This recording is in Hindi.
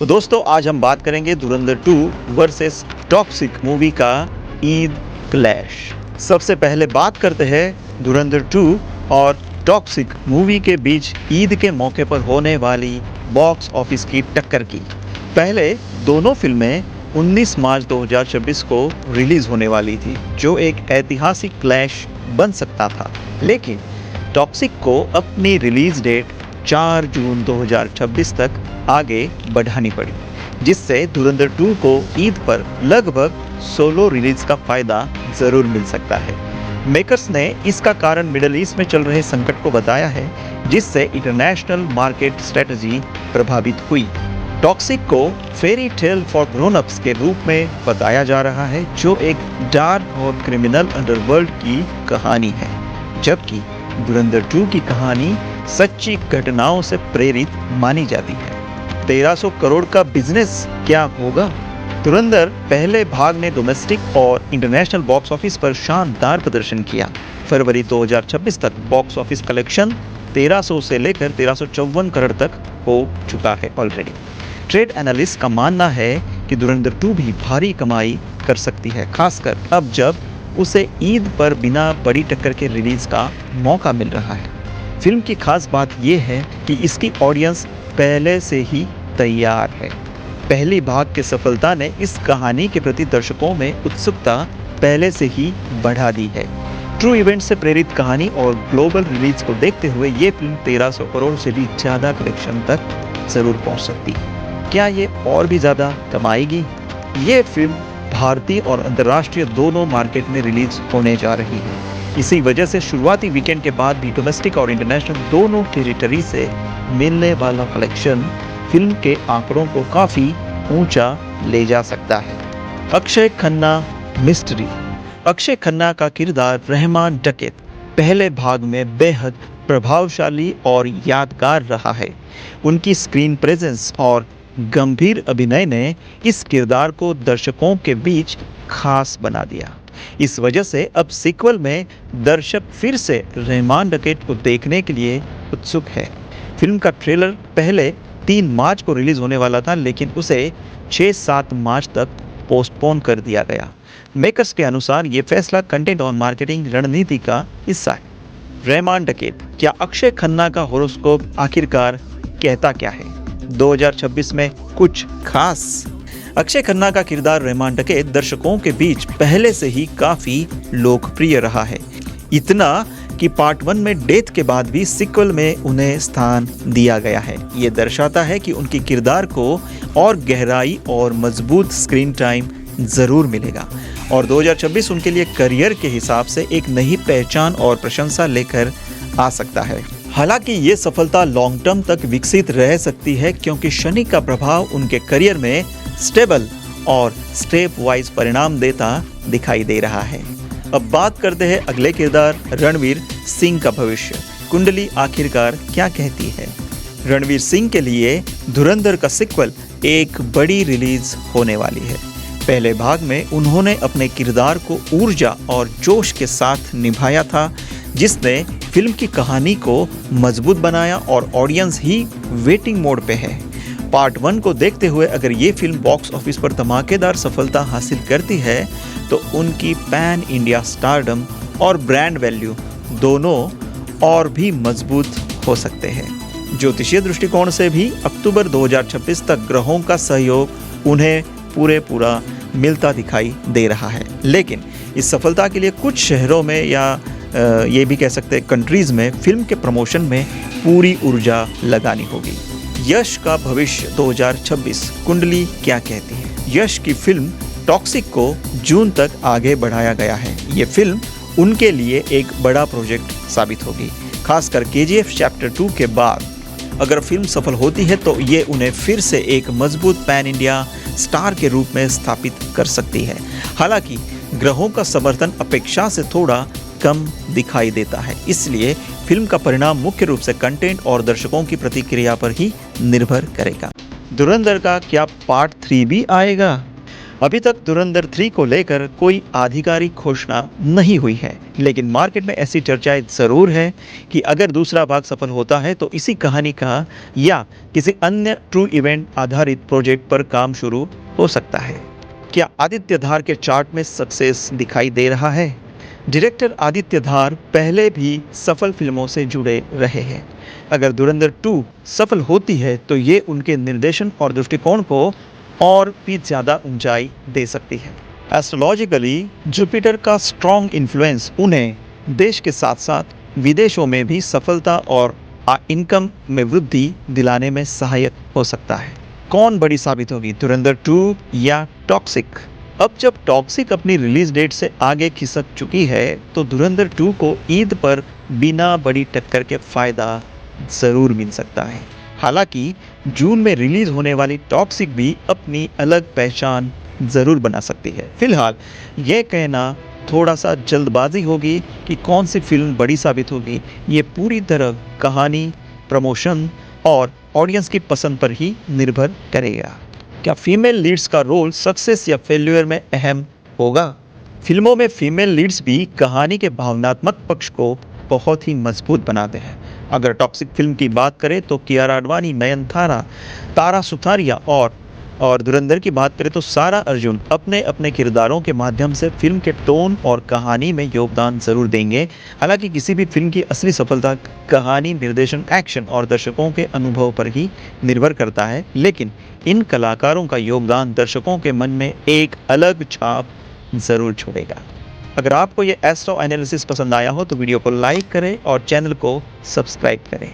तो दोस्तों आज हम बात करेंगे धुरंधर 2 वर्सेस टॉक्सिक मूवी का ईद क्लैश। सबसे पहले बात करते हैं धुरंधर 2 और टॉक्सिक मूवी के बीच ईद के मौके पर होने वाली बॉक्स ऑफिस की टक्कर की। पहले दोनों फिल्में 19 मार्च 2026 को रिलीज होने वाली थी, जो एक ऐतिहासिक क्लैश बन सकता था। लेकिन टॉक्सिक को अपनी रिलीज डेट 4 जून 2026 तक आगे बढ़ानी पड़ी, जिससे धुरंधर 2 को ईद पर लगभग सोलो रिलीज का फायदा जरूर मिल सकता है। मेकर्स ने इसका कारण मिडल ईस्ट में चल रहे संकट को बताया है, जिससे इंटरनेशनल मार्केट स्ट्रेटजी प्रभावित हुई। टॉक्सिक को fairy tale for grown ups के रूप में बताया जा रहा है, जो एक डार्क और क्रिमिनल अंडरवर्ल्ड की कहानी है, जबकि धुरंधर 2 की कहानी सच्ची घटनाओं से प्रेरित मानी जाती है। 1300 करोड़ का बिजनेस क्या होगा? धुरंधर पहले भाग ने डोमेस्टिक और इंटरनेशनल बॉक्स ऑफिस पर शानदार प्रदर्शन किया। फरवरी 2026 तक बॉक्स ऑफिस कलेक्शन 1300 से लेकर 1354 करोड़ तक हो चुका है ऑलरेडी। ट्रेड एनालिस्ट का मानना है कि धुरंधर 2 भी भारी कमाई कर सकती है, खासकर अब जब उसे ईद पर बिना बड़ी टक्कर के रिलीज का मौका मिल रहा है। फिल्म की खास बात यह है कि इसकी ऑडियंस पहले से ही तैयार है। पहली भाग की सफलता ने इस कहानी के प्रति दर्शकों में उत्सुकता पहले से ही बढ़ा दी है। ट्रू इवेंट से प्रेरित कहानी और ग्लोबल रिलीज को देखते हुए ये फिल्म 1300 करोड़ से भी ज़्यादा कलेक्शन तक जरूर पहुंच सकती है। क्या ये और भी ज़्यादा कमाएगी? ये फिल्म भारतीय और अंतर्राष्ट्रीय दोनों मार्केट में रिलीज होने जा रही है। इसी वजह से शुरुआती वीकेंड के बाद भी डोमेस्टिक और इंटरनेशनल दोनों टेरिटरी से मिलने वाला कलेक्शन फिल्म के आंकड़ों को काफ़ी ऊंचा ले जा सकता है। अक्षय खन्ना मिस्ट्री। अक्षय खन्ना का किरदार रहमान डकैत पहले भाग में बेहद प्रभावशाली और यादगार रहा है। उनकी स्क्रीन प्रेजेंस और गंभीर अभिनय ने इस किरदार को दर्शकों के बीच खास बना दिया। इस वजह से अब सीक्वल में दर्शक फिर से रहमान डकैत को देखने के लिए उत्सुक है। फिल्म का ट्रेलर पहले 3 मार्च को रिलीज होने वाला था, लेकिन उसे 6-7 मार्च तक पोस्टपोन कर दिया गया। मेकर्स के अनुसार ये फैसला कंटेंट और मार्केटिंग रणनीति का हिस्सा है। रहमान डकैत, क्या अक्षय खन्ना का होरोस्कोप आखिरकार कहता क्या है? 2026 में कुछ खास। अक्षय खन्ना का किरदार रहमान डकैत दर्शकों के बीच पहले से ही काफी लोकप्रिय रहा है, इतना कि पार्ट 1 में डेथ के बाद भी सीक्वल में उन्हें स्थान दिया गया है। ये दर्शाता है कि उनके किरदार को और गहराई और मजबूत स्क्रीन टाइम जरूर मिलेगा और 2026 उनके लिए करियर के हिसाब से एक नई पहचान और प्रशंसा लेकर आ सकता है। हालांकि ये सफलता लॉन्ग टर्म तक विकसित रह सकती है, क्योंकि शनि का प्रभाव उनके करियर में स्टेबल और स्टेप वाइज परिणाम देता दिखाई दे रहा है। अब बात करते हैं अगले किरदार रणवीर सिंह का भविष्य। कुंडली आखिरकार क्या कहती है? रणवीर सिंह के लिए धुरंधर का सीक्वल एक बड़ी रिलीज होने वाली है। पहले भाग में उन्होंने अपने किरदार को ऊर्जा और जोश के साथ निभाया था, जिसने फिल्म की कहानी को मजबूत बनाया और ऑडियंस ही वेटिंग मोड पे है। पार्ट 1 को देखते हुए अगर ये फिल्म बॉक्स ऑफिस पर धमाकेदार सफलता हासिल करती है, तो उनकी पैन इंडिया स्टारडम और ब्रांड वैल्यू दोनों और भी मजबूत हो सकते हैं। ज्योतिषीय दृष्टिकोण से भी अक्टूबर 2026 तक ग्रहों का सहयोग उन्हें पूरा मिलता दिखाई दे रहा है। लेकिन इस सफलता के लिए कुछ शहरों में या ये भी कह सकते हैं कंट्रीज में फिल्म के प्रमोशन में पूरी ऊर्जा लगानी होगी। यश का भविष्य 2026 कुंडली क्या कहती है? यश की फिल्म टॉक्सिक को जून तक आगे बढ़ाया गया है। ये फिल्म उनके लिए एक बड़ा प्रोजेक्ट साबित होगी, खासकर KGF चैप्टर 2 के बाद। अगर फिल्म सफल होती है तो ये उन्हें फिर से एक मजबूत पैन इंडिया स्टार के रूप में स्थापित कर सकती है। हालांकि ग्रहों का समर्थन अपेक्षा से थोड़ा कम दिखाई देता है, इसलिए फिल्म का परिणाम मुख्य रूप से कंटेंट और दर्शकों की प्रतिक्रिया पर ही निर्भर करेगा। धुरंधर का क्या पार्ट 3 भी आएगा? अभी तक धुरंधर 3 को लेकर कोई आधिकारिक घोषणा नहीं हुई है, लेकिन मार्केट में ऐसी चर्चाएं जरूर है कि अगर दूसरा भाग सफल होता है तो इसी कहानी का या किसी अन्य ट्रू इवेंट आधारित प्रोजेक्ट पर काम शुरू हो सकता है। क्या आदित्य धार के चार्ट में सक्सेस दिखाई दे रहा है? डायरेक्टर आदित्य धार पहले भी सफल फिल्मों से जुड़े रहे हैं। अगर धुरंधर 2 सफल होती है तो ये उनके निर्देशन और दृष्टिकोण को और भी ज़्यादा ऊंचाई दे सकती है। एस्ट्रोलॉजिकली जुपिटर का स्ट्रॉन्ग इन्फ्लुएंस उन्हें देश के साथ साथ विदेशों में भी सफलता और इनकम में वृद्धि दिलाने में सहायक हो सकता है। कौन बड़ी साबित होगी, धुरंधर 2 या टॉक्सिक? अब जब टॉक्सिक अपनी रिलीज डेट से आगे खिसक चुकी है तो धुरंधर 2 को ईद पर बिना बड़ी टक्कर के फायदा जरूर मिल सकता है। हालांकि जून में रिलीज होने वाली टॉक्सिक भी अपनी अलग पहचान जरूर बना सकती है। फिलहाल यह कहना थोड़ा सा जल्दबाजी होगी कि कौन सी फिल्म बड़ी साबित होगी। ये पूरी तरह कहानी, प्रमोशन और ऑडियंस की पसंद पर ही निर्भर करेगा। क्या फीमेल लीड्स का रोल सक्सेस या फेल्यूर में अहम होगा? फिल्मों में फीमेल लीड्स भी कहानी के भावनात्मक पक्ष को बहुत ही मजबूत बनाते हैं। अगर टॉक्सिक फिल्म की बात करें तो कियारा आडवाणी, नयनतारा, तारा सुतारिया और धुरंधर की बात करें तो सारा अर्जुन अपने अपने किरदारों के माध्यम से फिल्म के टोन और कहानी में योगदान जरूर देंगे। हालांकि किसी भी फिल्म की असली सफलता कहानी, निर्देशन, एक्शन और दर्शकों के अनुभव पर ही निर्भर करता है, लेकिन इन कलाकारों का योगदान दर्शकों के मन में एक अलग छाप जरूर छोड़ेगा। अगर आपको ये एस्ट्रो एनालिसिस पसंद आया हो तो वीडियो को लाइक करें और चैनल को सब्सक्राइब करें।